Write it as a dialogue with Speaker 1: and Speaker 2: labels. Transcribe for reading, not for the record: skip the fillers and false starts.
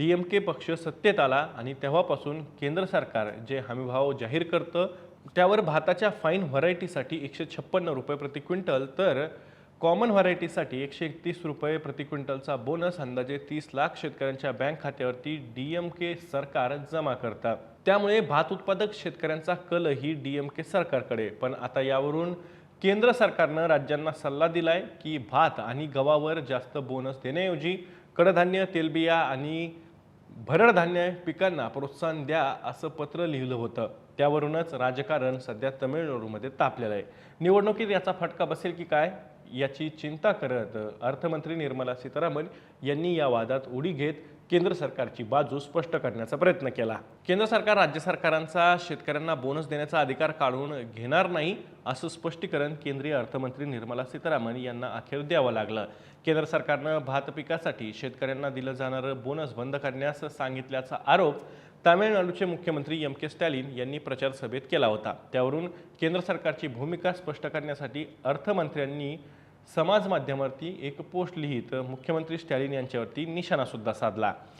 Speaker 1: DMK पक्ष सत्तेत आला आणि तेव्हापासून केंद्र सरकार जे हमीभाव जाहीर करतं त्यावर भाताच्या फाईन व्हरायटीसाठी 156 रुपये प्रति क्विंटल तर कॉमन व्हरायटीसाठी 131 रुपये प्रति क्विंटलचा बोनस अंदाजे 30 लाख शेतकऱ्यांच्या बँक खात्यावरती DMK सरकार जमा करतात। त्यामुळे भात उत्पादक शेतकऱ्यांचा कल ही DMK सरकारकडे। पण आता यावरून केंद्र सरकारनं राज्यांना सल्ला दिलाय की भात आणि गव्हावर जास्त बोनस देण्याऐवजी कडधान्य, तेलबिया आणि भरड धान्य पिकांना प्रोत्साहन द्या असं पत्र लिहिलं होतं। त्यावरूनच राजकारण सध्या तमिळनाडूमध्ये तापलेलं आहे। निवडणुकीत याचा फटका बसेल की काय याची चिंता करत अर्थमंत्री निर्मला सीतारामन यांनी या वादात उडी घेत केंद्र सरकारची बाजू स्पष्ट करण्याचा प्रयत्न केला। केंद्र सरकार राज्य सरकारांचा शेतकऱ्यांना बोनस देण्याचा अधिकार काढून घेणार नाही असं स्पष्टीकरण केंद्रीय अर्थमंत्री निर्मला सीतारामन यांना अखेर द्यावं लागलं। केंद्र सरकारनं भात पिकासाठी शेतकऱ्यांना दिलं जाणारं बोनस बंद करण्यास सांगितल्याचा आरोप तामिळनाडूचे मुख्यमंत्री MK स्टॅलिन यांनी प्रचार सभेत केला होता। त्यावरून केंद्र सरकारची भूमिका स्पष्ट करण्यासाठी अर्थमंत्र्यांनी समाज माध्यमावरती एक पोस्ट लिहित मुख्यमंत्री स्टॅलिन यांच्यावरती निशाणा सुद्धा साधला।